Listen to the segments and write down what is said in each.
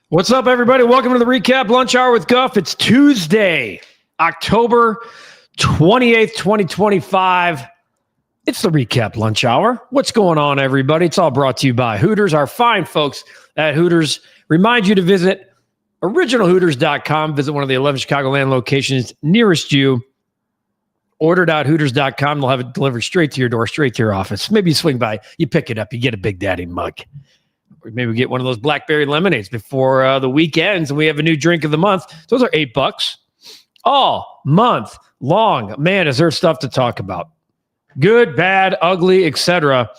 What's up, everybody? Welcome to the REKAP Lunch Hour with Guff. It's Tuesday, October 28th, 2025. It's the REKAP Lunch Hour. What's going on, everybody? It's all brought to you by Hooters. Our fine folks at Hooters remind you to visit originalhooters.com. Visit one of the 11 Chicagoland locations nearest you. Order.hooters.com. They'll have it delivered straight to your door, straight to your office. Maybe you swing by, you pick it up, you get a Big Daddy mug. Or maybe we get one of those blackberry lemonades before the week ends and we have a new drink of the month. Those are $8 all month long. Man, is there stuff to talk about. Good, bad, ugly, etc.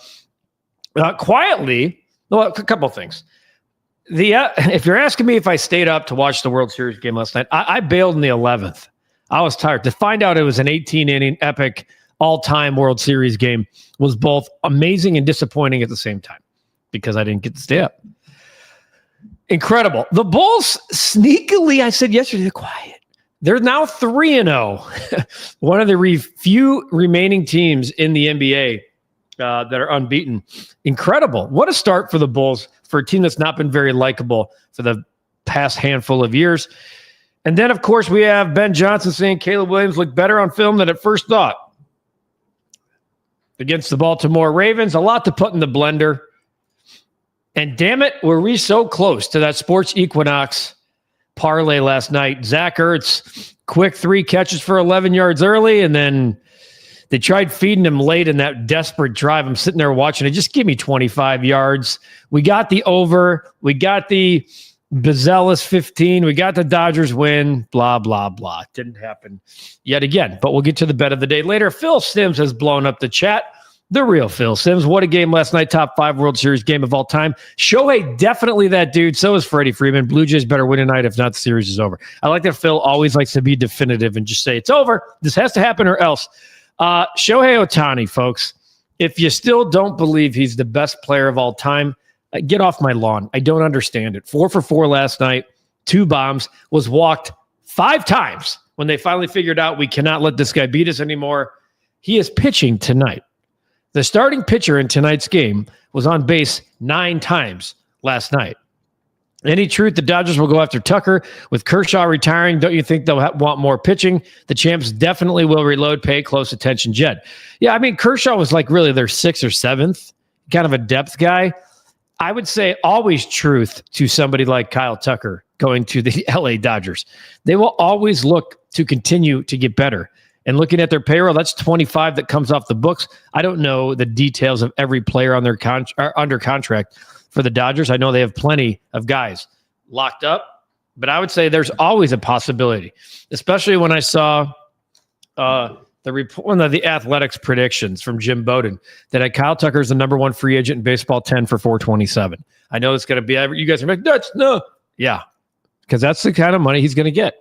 Quietly, well, a couple of things. If you're asking me if I stayed up to watch the World Series game last night, I bailed in the 11th. I was tired. To find out it was an 18-inning epic all-time World Series game was both amazing and disappointing at the same time, because I didn't get to stay up. Incredible. The Bulls sneakily, I said yesterday, they're quiet. They're now 3-0. One of the few remaining teams in the NBA that are unbeaten. Incredible. What a start for the Bulls, for a team that's not been very likable for the past handful of years. And then, of course, we have Ben Johnson saying Caleb Williams looked better on film than at first thought. Against the Baltimore Ravens, a lot to put in the blender. And damn it, were we so close to that Sports Equinox parlay last night. Zach Ertz, quick 3 catches for 11 yards early, and then they tried feeding him late in that desperate drive. I'm sitting there watching it. Just give me 25 yards. We got the over. We got the Bezelis 15. We got the Dodgers win. Blah, blah, blah. Didn't happen yet again, but we'll get to the bet of the day later. Phil Sims has blown up the chat. The real Phil Sims. What a game last night. Top 5 World Series game of all time. Shohei, definitely that dude. So is Freddie Freeman. Blue Jays better win tonight. If not, the series is over. I like that Phil always likes to be definitive and just say it's over. This has to happen or else. Shohei Ohtani, folks. If you still don't believe he's the best player of all time, get off my lawn. I don't understand it. 4 for 4 last night. 2 bombs. Was walked 5 times when they finally figured out we cannot let this guy beat us anymore. He is pitching tonight. The starting pitcher in tonight's game was on base 9 times last night. Any truth the Dodgers will go after Tucker with Kershaw retiring? Don't you think they'll want more pitching? The champs definitely will reload. Pay close attention, Jed. Yeah, I mean, Kershaw was like really their 6th or 7th, kind of a depth guy. I would say always truth to somebody like Kyle Tucker going to the LA Dodgers. They will always look to continue to get better. And looking at their payroll, that's 25 that comes off the books. I don't know the details of every player on their under contract for the Dodgers. I know they have plenty of guys locked up, but I would say there's always a possibility, especially when I saw one of the Athletics predictions from Jim Bowden that Kyle Tucker is the number 1 free agent in baseball, 10 for 427. I know it's going to be, you guys are like, no. Yeah, because that's the kind of money he's going to get.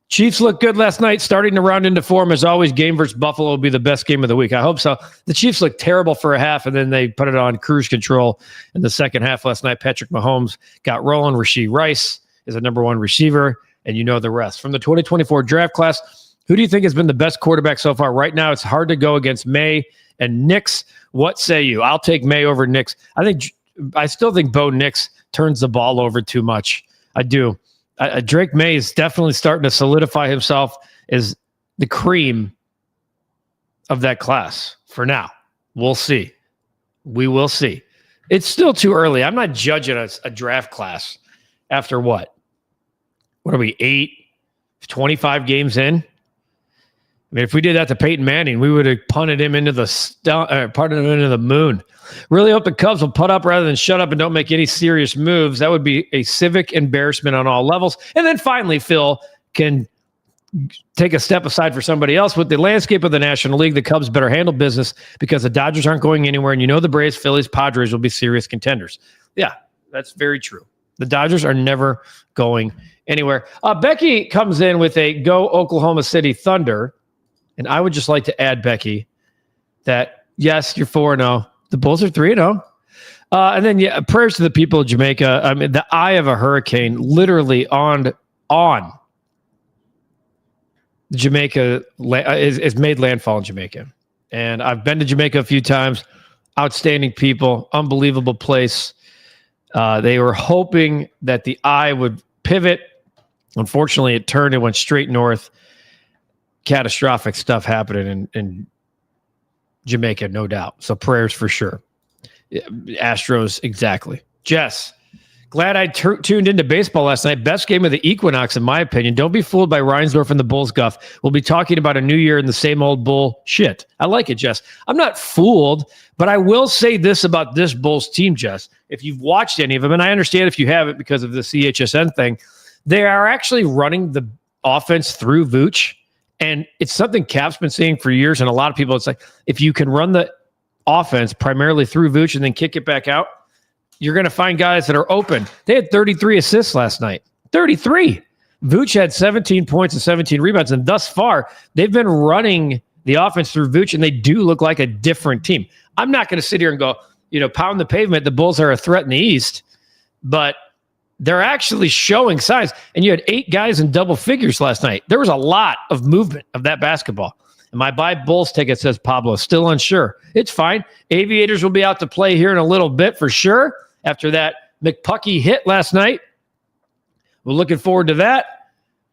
Chiefs look good last night, starting to round into form. As always, game versus Buffalo will be the best game of the week. I hope so. The Chiefs looked terrible for a half, and then they put it on cruise control in the second half last night. Patrick Mahomes got rolling. Rashee Rice is a number 1 receiver, and you know the rest. From the 2024 draft class, who do you think has been the best quarterback so far? Right now, it's hard to go against May and Nix. What say you? I'll take May over Nix. I still think Bo Nix turns the ball over too much. I do. Drake May is definitely starting to solidify himself as the cream of that class for now. We'll see. We will see. It's still too early. I'm not judging a draft class after what? What are we, 25 games in? I mean, if we did that to Peyton Manning, we would have punted him into the moon. Really hope the Cubs will put up rather than shut up and don't make any serious moves. That would be a civic embarrassment on all levels. And then finally, Phil can take a step aside for somebody else. With the landscape of the National League, the Cubs better handle business because the Dodgers aren't going anywhere. And you know the Braves, Phillies, Padres will be serious contenders. Yeah, that's very true. The Dodgers are never going anywhere. Becky comes in with a go Oklahoma City Thunder. And I would just like to add, Becky, that, yes, you're 4-0. The Bulls are 3-0. And then, yeah, prayers to the people of Jamaica. I mean, the eye of a hurricane literally on Jamaica is made landfall in Jamaica. And I've been to Jamaica a few times. Outstanding people, unbelievable place. They were hoping that the eye would pivot. Unfortunately, it turned and went straight north. Catastrophic stuff happening in Jamaica, no doubt. So prayers for sure. Astros, exactly. Jess, glad I tuned into baseball last night. Best game of the Equinox, in my opinion. Don't be fooled by Reinsdorf and the Bulls, Guff. We'll be talking about a new year in the same old bull shit. I like it, Jess. I'm not fooled, but I will say this about this Bulls team, Jess. If you've watched any of them, and I understand if you haven't because of the CHSN thing, they are actually running the offense through Vooch. And it's something Cap's been saying for years. And a lot of people, it's like, if you can run the offense primarily through Vooch and then kick it back out, you're going to find guys that are open. They had 33 assists last night. 33. Vooch had 17 points and 17 rebounds. And thus far, they've been running the offense through Vooch, and they do look like a different team. I'm not going to sit here and go, pound the pavement. The Bulls are a threat in the East. But they're actually showing signs. And you had 8 guys in double figures last night. There was a lot of movement of that basketball. And my buy Bulls ticket, says Pablo, still unsure. It's fine. Aviators will be out to play here in a little bit for sure. After that McPucky hit last night. We're looking forward to that.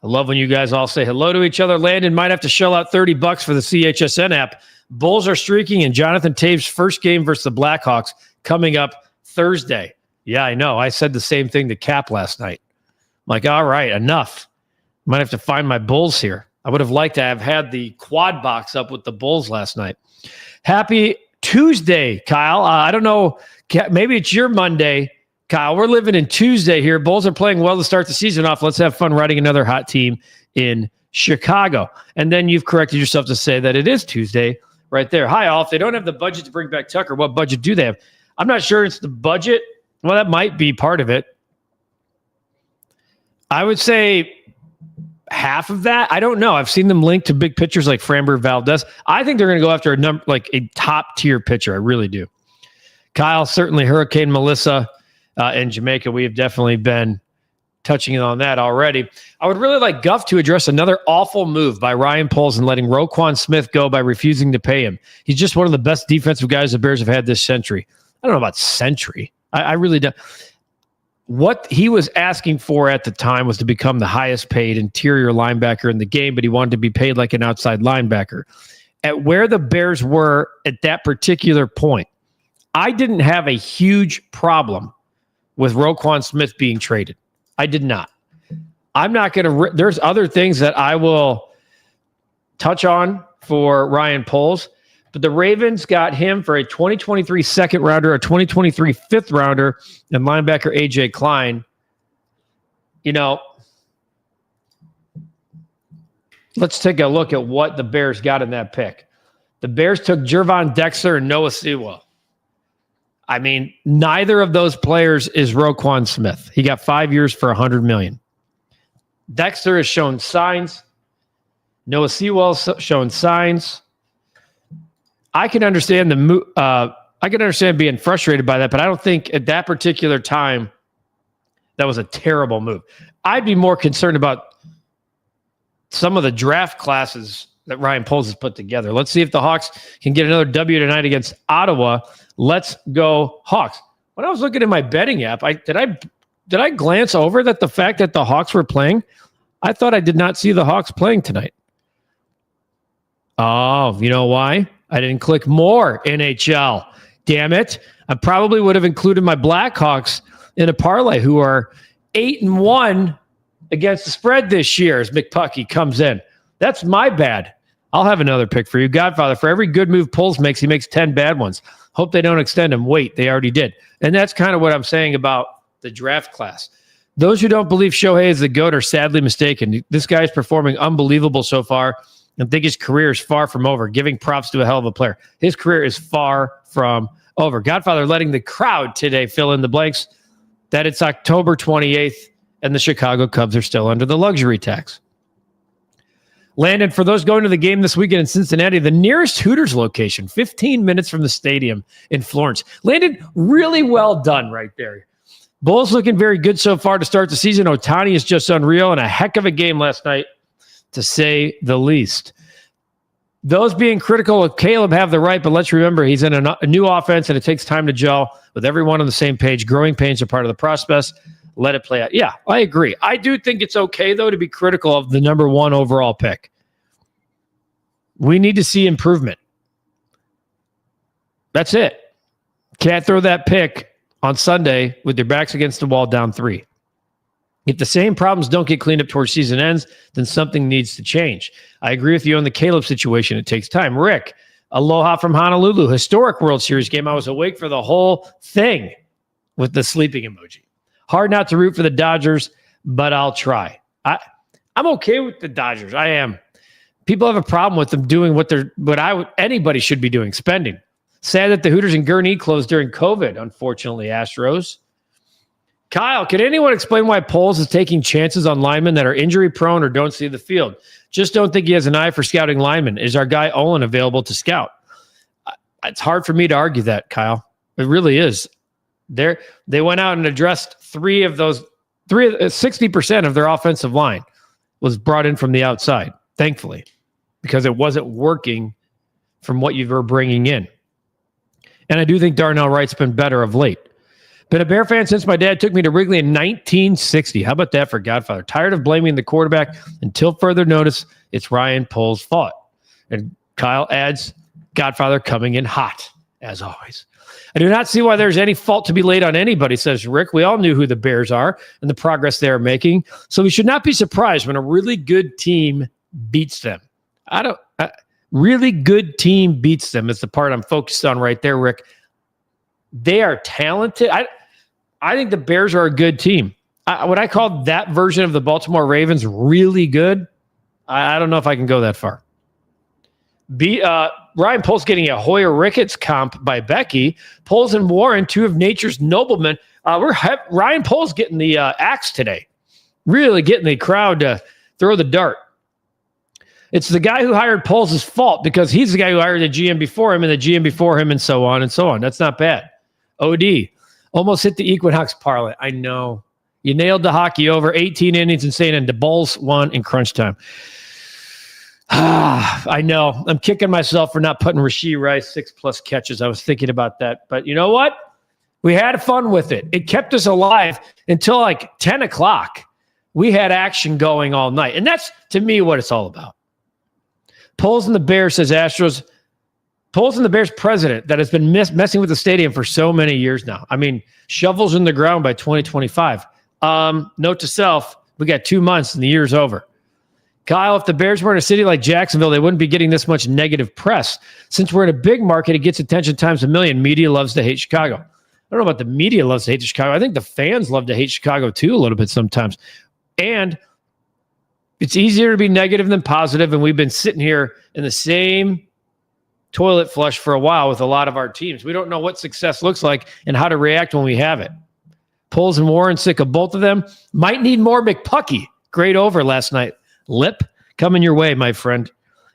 I love when you guys all say hello to each other. Landon might have to shell out $30 for the CHSN app. Bulls are streaking, and Jonathan Taves' first game versus the Blackhawks coming up Thursday. Yeah, I know. I said the same thing to Cap last night. I'm like, all right, enough. Might have to find my Bulls here. I would have liked to have had the quad box up with the Bulls last night. Happy Tuesday, Kyle. I don't know. Maybe it's your Monday, Kyle. We're living in Tuesday here. Bulls are playing well to start the season off. Let's have fun riding another hot team in Chicago. And then you've corrected yourself to say that it is Tuesday right there. Hi, all. If they don't have the budget to bring back Tucker, what budget do they have? I'm not sure it's the budget. Well, that might be part of it. I would say half of that. I don't know. I've seen them linked to big pitchers like Framber Valdez. I think they're going to go after a top tier pitcher. I really do. Kyle, certainly Hurricane Melissa in Jamaica. We have definitely been touching on that already. I would really like Guff to address another awful move by Ryan Poles and letting Roquan Smith go by refusing to pay him. He's just one of the best defensive guys the Bears have had this century. I don't know about century. I really don't. What he was asking for at the time was to become the highest paid interior linebacker in the game, but he wanted to be paid like an outside linebacker. At where the Bears were at that particular point, I didn't have a huge problem with Roquan Smith being traded. I did not. I'm not going to. There's other things that I will touch on for Ryan Poles. But the Ravens got him for a 2023 second rounder, a 2023 fifth rounder, and linebacker A.J. Klein. Let's take a look at what the Bears got in that pick. The Bears took Gervon Dexter and Noah Sewell. I mean, neither of those players is Roquan Smith. He got 5 years for $100 million. Dexter has shown signs. Noah Sewell's shown signs. I can understand I can understand being frustrated by that, but I don't think at that particular time that was a terrible move. I'd be more concerned about some of the draft classes that Ryan Poles has put together. Let's see if the Hawks can get another W tonight against Ottawa. Let's go Hawks. When I was looking at my betting app, did I glance over that the fact that the Hawks were playing? I thought I did not see the Hawks playing tonight. Oh, you know why? I didn't click more NHL. Damn it. I probably would have included my Blackhawks in a parlay, who are 8-1 against the spread this year as McPucky comes in. That's my bad. I'll have another pick for you. Godfather, for every good move Poles makes, he makes 10 bad ones. Hope they don't extend him. Wait, they already did. And that's kind of what I'm saying about the draft class. Those who don't believe Shohei is the GOAT are sadly mistaken. This guy is performing unbelievable so far, and think his career is far from over. Giving props to a hell of a player. His career is far from over. Godfather letting the crowd today fill in the blanks that it's October 28th and the Chicago Cubs are still under the luxury tax. Landon, for those going to the game this weekend in Cincinnati, the nearest Hooters location, 15 minutes from the stadium in Florence. Landon, really well done right there. Bulls looking very good so far to start the season. Ohtani is just unreal, and a heck of a game last night, to say the least. Those being critical of Caleb have the right, but let's remember he's in a new offense and it takes time to gel with everyone on the same page. Growing pains are part of the process. Let it play out. Yeah, I agree. I do think it's okay, though, to be critical of the number 1 overall pick. We need to see improvement. That's it. Can't throw that pick on Sunday with your backs against the wall down 3. If the same problems don't get cleaned up towards season ends, then something needs to change. I agree with you on the Caleb situation. It takes time. Rick, aloha from Honolulu. Historic World Series game. I was awake for the whole thing with the sleeping emoji. Hard not to root for the Dodgers, but I'll try. I'm okay with the Dodgers. I am. People have a problem with them doing what anybody should be doing, spending. Sad that the Hooters in Gurnee closed during COVID, unfortunately, Astros. Kyle, can anyone explain why Poles is taking chances on linemen that are injury prone or don't see the field? Just don't think he has an eye for scouting linemen. Is our guy Olin available to scout? It's hard for me to argue that, Kyle. It really is. They went out and addressed 60% of their offensive line was brought in from the outside, thankfully, because it wasn't working from what you were bringing in. And I do think Darnell Wright's been better of late. Been a Bear fan since my dad took me to Wrigley in 1960. How about that for Godfather? Tired of blaming the quarterback until further notice. It's Ryan Poles' fault. And Kyle adds, Godfather coming in hot, as always. I do not see why there's any fault to be laid on anybody, says Rick. We all knew who the Bears are and the progress they are making. So we should not be surprised when a really good team beats them. Really good team beats them is the part I'm focused on right there, Rick. They are talented. I think the Bears are a good team. What I call that version of the Baltimore Ravens really good. I don't know if I can go that far. Ryan Poles getting a Hoyer Ricketts comp by Becky. Poles and Warren, 2 of nature's noblemen. Ryan Poles getting the axe today. Really getting the crowd to throw the dart. It's the guy who hired Poles' fault because he's the guy who hired the GM before him and the GM before him and so on and so on. That's not bad. OD. Almost hit the Equinox parlay. I know. You nailed the hockey over. 18 innings insane, and the Bulls won in crunch time. I know. I'm kicking myself for not putting Rashee Rice 6+ catches. I was thinking about that. But you know what? We had fun with it. It kept us alive until like 10 o'clock. We had action going all night. And that's, to me, what it's all about. Poles and the Bears, says Astros. Poles and the Bears president that has been messing with the stadium for so many years now. I mean, shovels in the ground by 2025. Note to self, we got 2 months and the year's over. Kyle, if the Bears were in a city like Jacksonville, they wouldn't be getting this much negative press. Since we're in a big market, it gets attention times a million. Media loves to hate Chicago. I don't know about the media loves to hate Chicago. I think the fans love to hate Chicago too a little bit sometimes. And it's easier to be negative than positive, and we've been sitting here in the same toilet flush for a while with a lot of our teams. We don't know what success looks like and how to react when we have it. Poles and Warren, sick of both of them. Might need more McPucky. Great over last night. Lip, coming your way, my friend.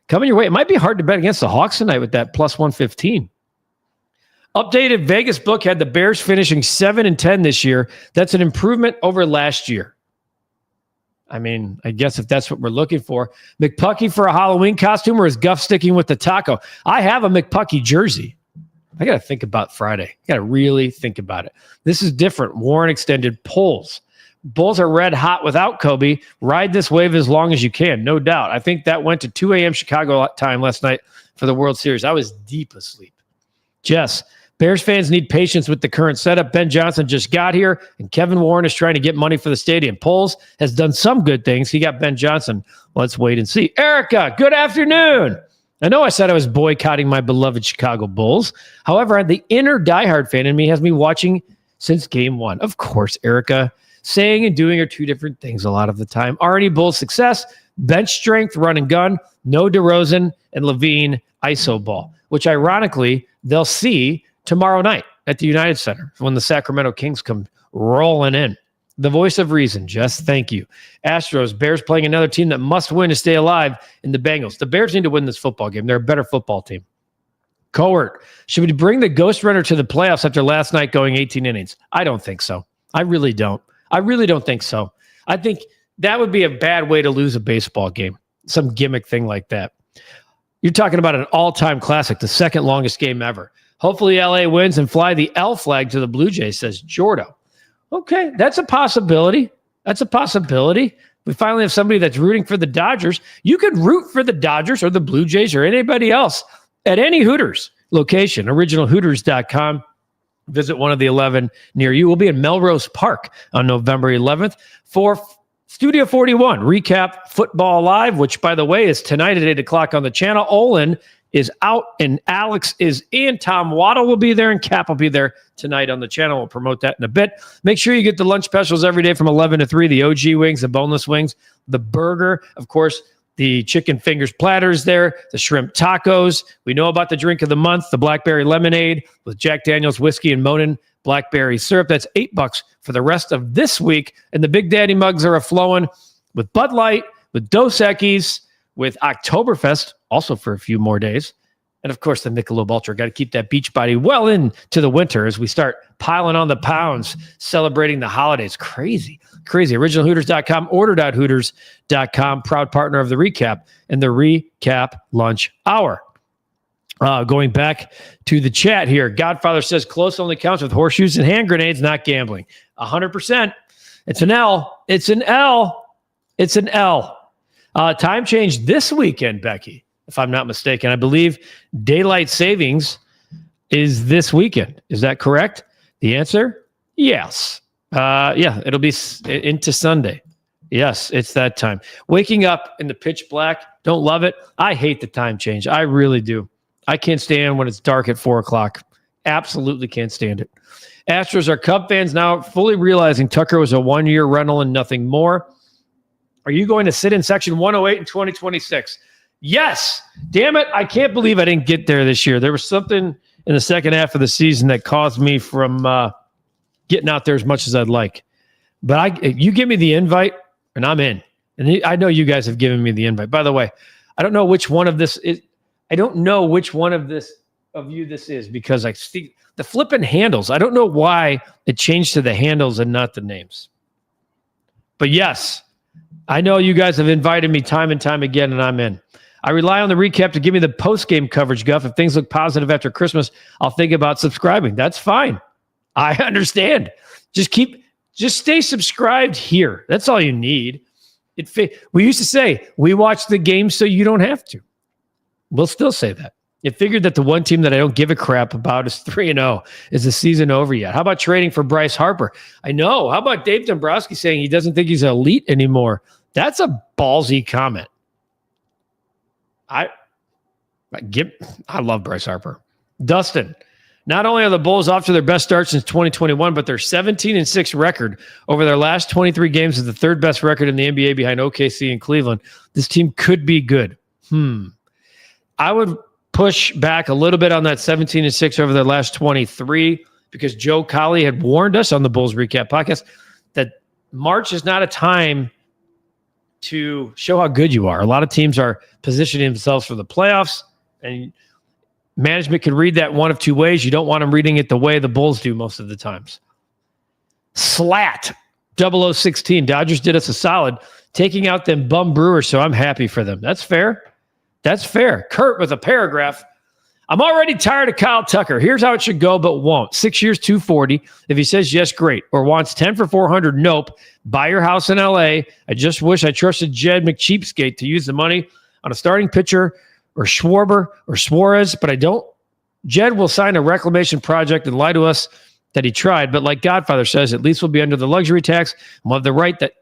Coming your way. It might be hard to bet against the Hawks tonight with that plus 115. Updated Vegas book had the Bears finishing 7-10 this year. That's an improvement over last year. I mean, I guess if that's what we're looking for. McPucky for a Halloween costume, or is Guff sticking with the taco? I have a McPucky jersey. I got to think about Friday. I got to really think about it. This is different. Warren extended. Polls. Bulls are red hot without Kobe. Ride this wave as long as you can, no doubt. I think that went to 2 a.m. Chicago time last night for the World Series. I was deep asleep. Jess, Bears fans need patience with the current setup. Ben Johnson just got here, and Kevin Warren is trying to get money for the stadium. Poles has done some good things. He got Ben Johnson. Let's wait and see. Erica, good afternoon. I know I said I was boycotting my beloved Chicago Bulls. However, the inner diehard fan in me has me watching since game one. Of course, Erica. Saying and doing are two different things a lot of the time. Arnie Bulls success, bench strength, run and gun, no DeRozan and Levine ISO ball, which ironically they'll see tomorrow night at the United Center when the Sacramento Kings come rolling in. The voice of reason, Jess, thank you. Astros, Bears playing another team that must win to stay alive in the Bengals. The Bears need to win this football game. They're a better football team. Cowart, should we bring the Ghost Runner to the playoffs after last night going 18 innings? I don't think so. I really don't. I really don't think so. I think that would be a bad way to lose a baseball game. Some gimmick thing like that. You're talking about an all-time classic, the second longest game ever. Hopefully LA wins and fly the L flag to the Blue Jays, says Jordo. Okay, that's a possibility. That's a possibility. We finally have somebody that's rooting for the Dodgers. You could root for the Dodgers or the Blue Jays or anybody else at any Hooters location, originalhooters.com. Visit one of the 11 near you. We'll be in Melrose Park on November 11th for Studio 41, Recap Football Live, which, by the way, is tonight at 8 o'clock on the channel. Olin is out and Alex is in. Tom Waddle will be there and Cap will be there tonight on the channel. We'll promote that in a bit. Make sure you get the lunch specials every day from 11 to 3, the OG wings, the boneless wings, the burger, of course, the chicken fingers platters there, the shrimp tacos. We know about the drink of the month, the blackberry lemonade with Jack Daniel's whiskey and Monin blackberry syrup. That's $8 for the rest of this week. And the Big Daddy mugs are a-flowing with Bud Light, with Dos Equis, with Oktoberfest, also for a few more days. And, of course, the Michelob Ultra. Got to keep that beach body well into the winter as we start piling on the pounds, celebrating the holidays. Crazy. OriginalHooters.com, order.hooters.com, proud partner of the Recap and the Recap Lunch Hour. Going back to the chat here, Godfather says close only counts with horseshoes and hand grenades, not gambling. 100%. It's an L. It's an L. It's an L. Time change this weekend, Becky, if I'm not mistaken. I believe daylight savings is this weekend. Is that correct? The answer? Yes. Yeah, it'll be into Sunday. Yes, it's that time. Waking up in the pitch black, don't love it. I hate the time change. I really do. I can't stand when it's dark at 4 o'clock. Absolutely can't stand it. Astros are Cub fans now fully realizing Tucker was a one-year rental and nothing more. Are you going to sit in section 108 in 2026? Yes. Damn it. I can't believe I didn't get there this year. There was something in the second half of the season that caused me from getting out there as much as I'd like. But you give me the invite, and I'm in. And I know you guys have given me the invite. By the way, I don't know which one of this is. I don't know which one of you this is because I see the flipping handles. I don't know why it changed to the handles and not the names. But yes, I know you guys have invited me time and time again, and I'm in. I rely on the recap to give me the post-game coverage, Guff. If things look positive after Christmas, I'll think about subscribing. That's fine. I understand. Just stay subscribed here. That's all you need. We used to say, we watch the game so you don't have to. We'll still say that. It figured that the one team that I don't give a crap about is 3-0. Is the season over yet? How about trading for Bryce Harper? I know. How about Dave Dombrowski saying he doesn't think he's elite anymore? That's a ballsy comment. I love Bryce Harper. Dustin, not only are the Bulls off to their best start since 2021, but their 17-6 record over their last 23 games is the third best record in the NBA behind OKC and Cleveland. This team could be good. I would push back a little bit on that 17-6 over their last 23 because Joe Colley had warned us on the Bulls Recap podcast that March is not a time to show how good you are. A lot of teams are positioning themselves for the playoffs, and management can read that one of two ways. You don't want them reading it the way the Bulls do most of the times. Slat 0016. Dodgers did us a solid taking out them bum Brewers, so I'm happy for them. That's fair. That's fair. Kurt with a paragraph. I'm already tired of Kyle Tucker. Here's how it should go, but won't. 6 years, $240. If he says yes, great. Or wants 10 for $400, nope. Buy your house in LA. I just wish I trusted Jed McCheapskate to use the money on a starting pitcher or Schwarber or Suarez, but I don't. Jed will sign a reclamation project and lie to us that he tried, but like Godfather says, at least we'll be under the luxury tax. We'll have the right that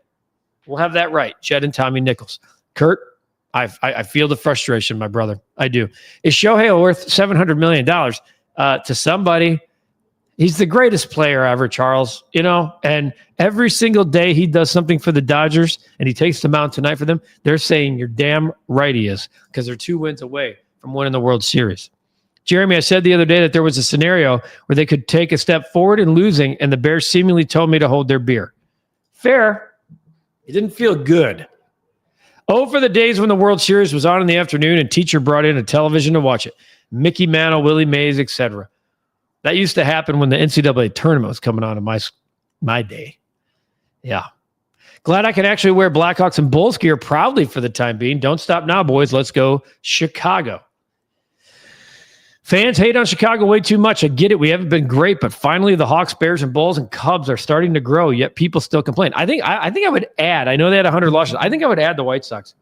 we'll have that right. Jed and Tommy Nichols. Kurt, I feel the frustration, my brother. I do. Is Shohei worth $700 million to somebody? He's the greatest player ever, Charles. And every single day he does something for the Dodgers and he takes them out tonight for them. They're saying you're damn right he is because they're 2 wins away from winning the World Series. Jeremy, I said the other day that there was a scenario where they could take a step forward in losing and the Bears seemingly told me to hold their beer. Fair. It didn't feel good. Oh, for the days when the World Series was on in the afternoon and teacher brought in a television to watch it. Mickey Mantle, Willie Mays, etc. That used to happen when the NCAA tournament was coming on in my day. Yeah. Glad I can actually wear Blackhawks and Bulls gear proudly for the time being. Don't stop now, boys. Let's go Chicago. Fans hate on Chicago way too much. I get it. We haven't been great, but finally the Hawks, Bears, and Bulls and Cubs are starting to grow, yet people still complain. I think I would add, I know they had 100 losses. I think I would add the White Sox.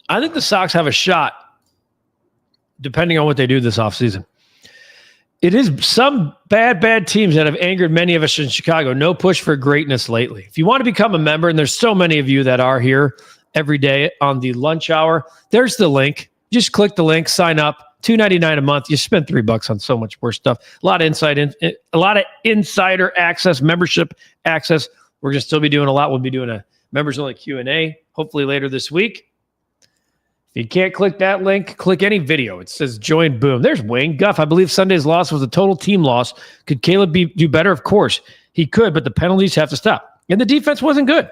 I think the Sox have a shot, depending on what they do this offseason. It is some bad teams that have angered many of us in Chicago. No push for greatness lately. If you want to become a member, and there's so many of you that are here every day on the lunch hour, there's the link. Just click the link, sign up, $2.99 a month. You spend $3 on so much worse stuff. A lot of insider access, membership access. We're going to still be doing a lot. We'll be doing a members only Q&A hopefully later this week. If you can't click that link, click any video. It says join. Boom. There's Wayne. Guff, I believe Sunday's loss was a total team loss. Could Caleb do better? Of course he could, but the penalties have to stop. And the defense wasn't good.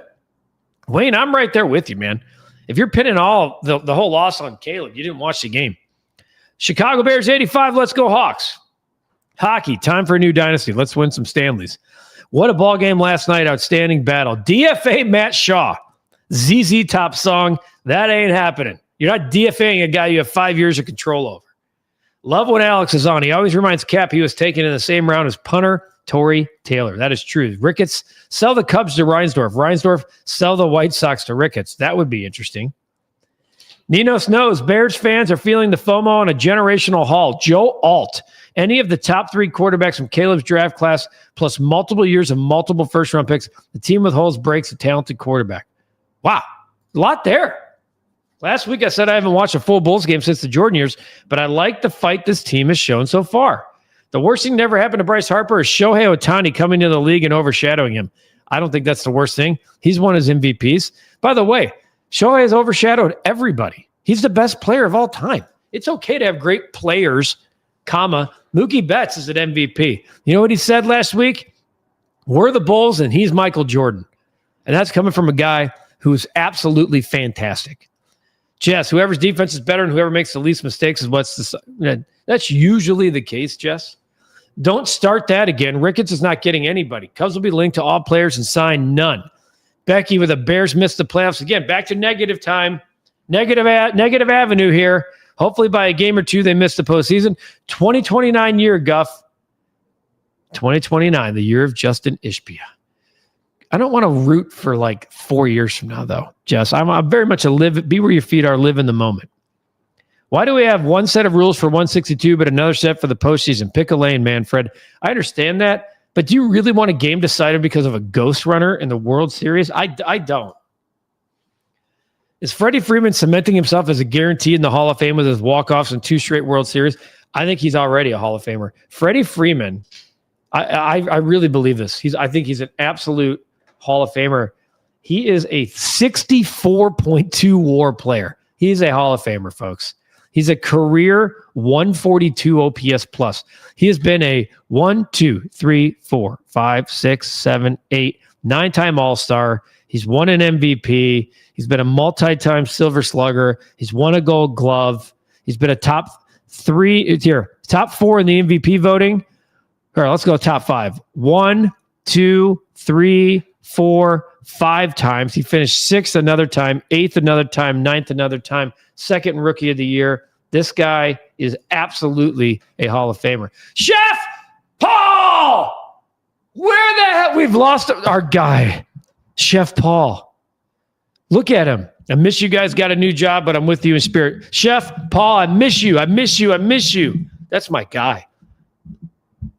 Wayne, I'm right there with you, man. If you're pinning all the whole loss on Caleb, you didn't watch the game. Chicago Bears 85. Let's go Hawks. Hockey, time for a new dynasty. Let's win some Stanleys. What a ball game last night. Outstanding battle. DFA Matt Shaw. ZZ Top song. That ain't happening. You're not DFAing a guy you have 5 years of control over. Love when Alex is on. He always reminds Cap he was taken in the same round as punter Torrey Taylor. That is true. Ricketts, sell the Cubs to Reinsdorf. Reinsdorf, sell the White Sox to Ricketts. That would be interesting. Ninos knows Bears fans are feeling the FOMO on a generational haul. Joe Alt, any of the top 3 quarterbacks from Caleb's draft class, plus multiple years of multiple first-round picks, the team with holes breaks a talented quarterback. Wow, a lot there. Last week I said I haven't watched a full Bulls game since the Jordan years, but I like the fight this team has shown so far. The worst thing that ever happened to Bryce Harper is Shohei Ohtani coming into the league and overshadowing him. I don't think that's the worst thing. He's won his MVPs. By the way, Shohei has overshadowed everybody. He's the best player of all time. It's okay to have great players, Mookie Betts is an MVP. You know what he said last week? We're the Bulls and he's Michael Jordan. And that's coming from a guy who's absolutely fantastic. Jess, whoever's defense is better and whoever makes the least mistakes is that's usually the case, Jess. Don't start that again. Ricketts is not getting anybody. Cubs will be linked to all players and sign none. Becky with the Bears missed the playoffs again. Back to negative time. Negative avenue here. Hopefully by a game or two they missed the postseason. 2029 year, Guff. 2029, the year of Justin Ishbia. I don't want to root for like 4 years from now, though, Jess. I'm very much be where your feet are, live in the moment. Why do we have one set of rules for 162, but another set for the postseason? Pick a lane, Manfred. I understand that, but do you really want a game decided because of a ghost runner in the World Series? I don't. Is Freddie Freeman cementing himself as a guarantee in the Hall of Fame with his walk-offs in 2 straight World Series? I think he's already a Hall of Famer. Freddie Freeman, I really believe this. I think he's an absolute Hall of Famer. He is a 64.2 WAR player. He's a Hall of Famer, folks. He's a career 142 OPS plus. He has been a 1, 2, 3, 4, 5, 6, 7, 8, 9-time All-Star. He's won an MVP. He's been a multi-time Silver Slugger. He's won a Gold Glove. He's been a top 4 in the MVP voting. All right, let's go top 5. 1, 2, 3, 4, 5 times. He finished 6th another time, 8th another time, 9th another time, 2nd Rookie of the Year. This guy is absolutely a Hall of Famer. Chef Paul! Where the hell? We've lost our guy, Chef Paul. Look at him. I miss you guys. Got a new job, but I'm with you in spirit. Chef Paul, I miss you. I miss you. I miss you. That's my guy.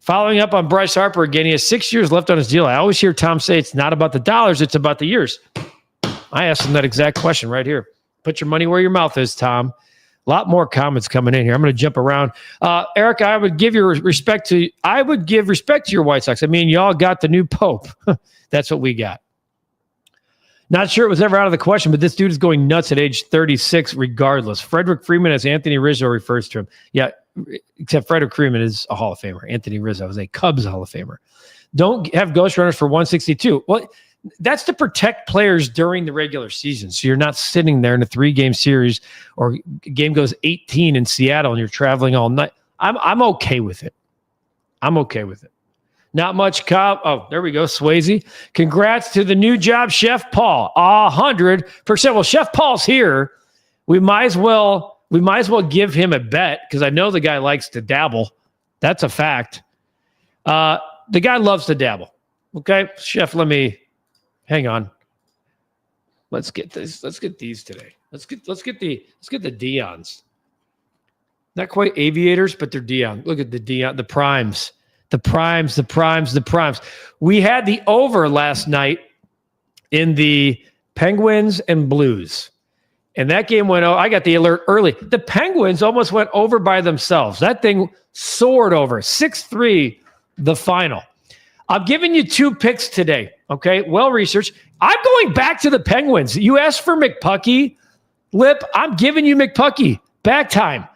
Following up on Bryce Harper again, he has 6 years left on his deal. I always hear Tom say it's not about the dollars, it's about the years. I asked him that exact question right here. Put your money where your mouth is, Tom. A lot more comments coming in here. I'm going to jump around. Eric, I would give respect to your White Sox. I mean, y'all got the new Pope. That's what we got. Not sure it was ever out of the question, but this dude is going nuts at age 36 regardless. Frederick Freeman, as Anthony Rizzo refers to him. Yeah, except Frederick Freeman is a Hall of Famer. Anthony Rizzo is a Cubs Hall of Famer. Don't have ghost runners for 162. Well, that's to protect players during the regular season. So you're not sitting there in a 3-game series or game goes 18 in Seattle and you're traveling all night. I'm okay with it. I'm okay with it. Not much. Oh, there we go. Swayze. Congrats to the new job, Chef Paul. 100%. Well, Chef Paul's here. We might as well We might as well give him a bet because I know the guy likes to dabble. That's a fact. The guy loves to dabble. Okay, Chef, hang on. Let's get this. Let's get these today. Let's get the Dion's. Not quite aviators, but they're Dion. Look at the Dion, the primes. The primes. We had the over last night in the Penguins and Blues. And that game went over. I got the alert early. The Penguins almost went over by themselves. That thing soared over. 6-3, the final. I'm giving you 2 picks today, okay? Well-researched. I'm going back to the Penguins. You asked for McPucky. Lip, I'm giving you McPucky. Back time.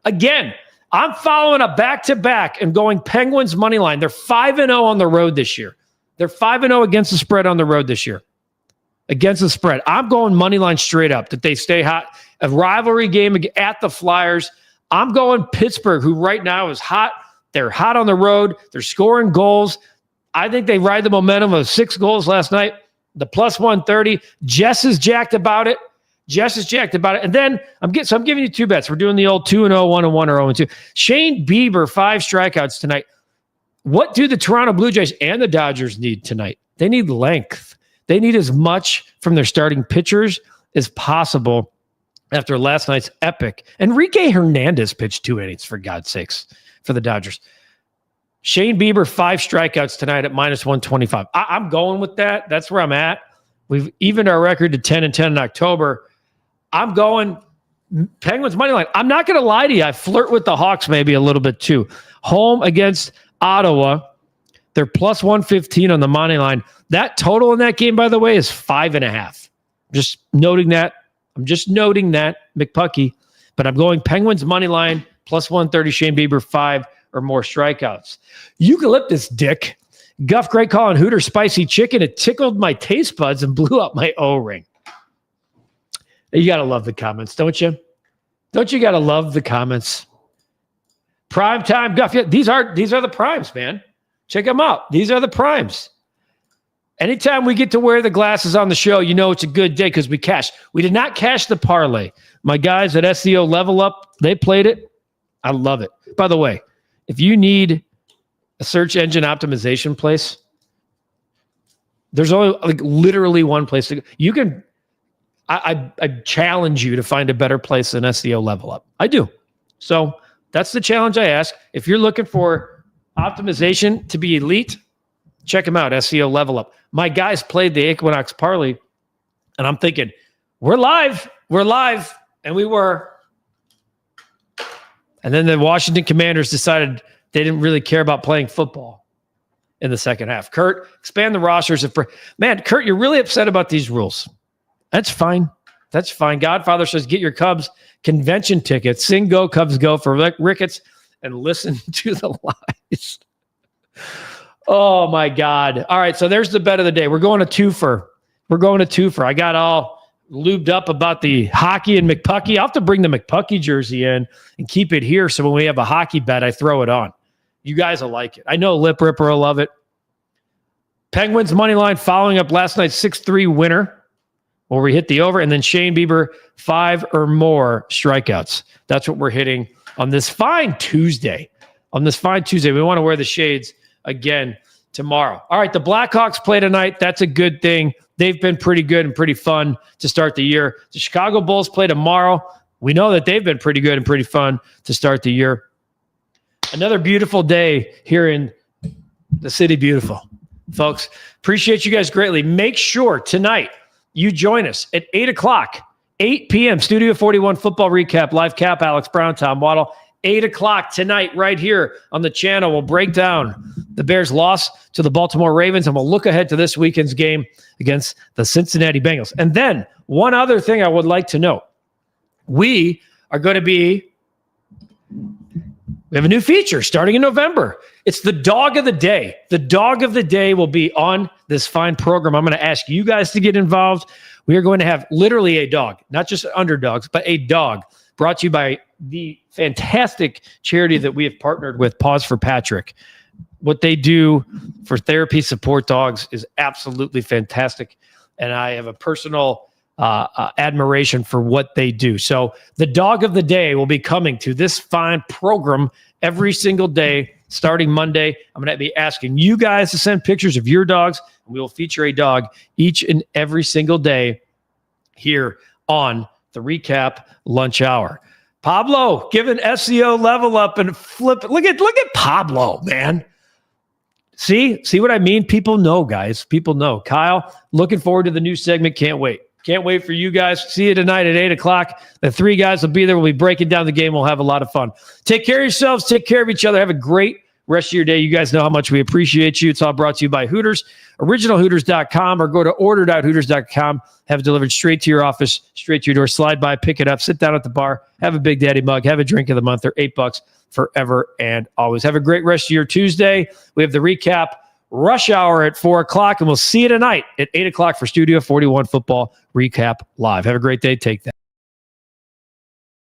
Again, I'm following a back-to-back and going Penguins money line. They're 5-0 on the road this year. They're 5-0 against the spread on the road this year. Against the spread. I'm going money line straight up that they stay hot. A rivalry game at the Flyers. I'm going Pittsburgh, who right now is hot. They're hot on the road. They're scoring goals. I think they ride the momentum of 6 goals last night. The plus 130. Jess is jacked about it. And then I'm giving you 2 bets. We're doing the old 2-0, 1-1, or 0-2. Shane Bieber, 5 strikeouts tonight. What do the Toronto Blue Jays and the Dodgers need tonight? They need length. They need as much from their starting pitchers as possible after last night's epic. Enrique Hernandez pitched 2 innings, for God's sakes, for the Dodgers. Shane Bieber, 5 strikeouts tonight at minus 125. I'm going with that. That's where I'm at. We've evened our record to 10-10 in October. I'm going Penguins money line. I'm not going to lie to you. I flirt with the Hawks maybe a little bit too. Home against Ottawa. They're plus 115 on the money line. That total in that game, by the way, is 5.5. Just noting that. I'm just noting that, McPucky. But I'm going Penguins money line, plus 130, Shane Bieber, 5 or more strikeouts. Eucalyptus dick. Guff, great call on Hooters spicy chicken. It tickled my taste buds and blew up my O-ring. You got to love the comments, don't you? Don't you got to love the comments? Prime time Guff. Yeah, these are the primes, man. Check them out. These are the primes. Anytime we get to wear the glasses on the show, you know it's a good day because we cashed. We did not cash the parlay. My guys at SEO Level Up, they played it. I love it. By the way, if you need a search engine optimization place, there's only literally one place to go. You can. I challenge you to find a better place than SEO Level Up. I do. So that's the challenge I ask. If you're looking for optimization to be elite, check them out, SEO Level Up. My guys played the Equinox Parlay, and I'm thinking, we're live, and we were. And then the Washington Commanders decided they didn't really care about playing football in the second half. Kurt, expand the rosters. Man, Kurt, you're really upset about these rules. That's fine. Godfather says, get your Cubs convention tickets. Sing Go Cubs Go for Ricketts and listen to the lies. Oh, my God. All right, so there's the bet of the day. We're going to twofer. I got all lubed up about the hockey and McPucky. I'll have to bring the McPucky jersey in and keep it here so when we have a hockey bet, I throw it on. You guys will like it. I know Lip Ripper will love it. Penguins money line following up last night's 6-3 winner, where we hit the over, and then Shane Bieber, 5 or more strikeouts. That's what we're hitting on this fine Tuesday. We want to wear the shades again tomorrow. All right, the Blackhawks play tonight. That's a good thing. They've been pretty good and pretty fun to start the year. The Chicago Bulls play tomorrow. We know that they've been pretty good and pretty fun to start the year. Another beautiful day here in the city. Beautiful. Folks, appreciate you guys greatly. Make sure tonight, you join us at 8 o'clock, 8 p.m., Studio 41 Football Recap, live cap, Alex Brown, Tom Waddle. 8 o'clock tonight right here on the channel. We'll break down the Bears' loss to the Baltimore Ravens, and we'll look ahead to this weekend's game against the Cincinnati Bengals. And then one other thing I would like to note. We have a new feature starting in November. It's the dog of the day. The dog of the day will be on this fine program. I'm going to ask you guys to get involved. We are going to have literally a dog, not just underdogs, but a dog brought to you by the fantastic charity that we have partnered with, Pause for Patrick. What they do for therapy support dogs is absolutely fantastic. And I have a personal admiration for what they do. So the dog of the day will be coming to this fine program every single day starting Monday. I'm going to be asking you guys to send pictures of your dogs, and we will feature a dog each and every single day here on the Recap Lunch Hour. Pablo, give an SEO level up and flip. Look at Pablo, man. See what I mean? People know, guys. People know. Kyle, looking forward to the new segment. Can't wait. Can't wait for you guys. See you tonight at 8 o'clock. The three guys will be there. We'll be breaking down the game. We'll have a lot of fun. Take care of yourselves. Take care of each other. Have a great rest of your day. You guys know how much we appreciate you. It's all brought to you by Hooters, originalhooters.com, or go to order.hooters.com. Have it delivered straight to your office, straight to your door. Slide by, pick it up, sit down at the bar, have a Big Daddy mug, have a drink of the month. They're $8 forever and always. Have a great rest of your Tuesday. We have the Recap Rush Hour at 4 o'clock, and we'll see you tonight at 8 o'clock for Studio 41 Football Recap Live. Have a great day. Take that.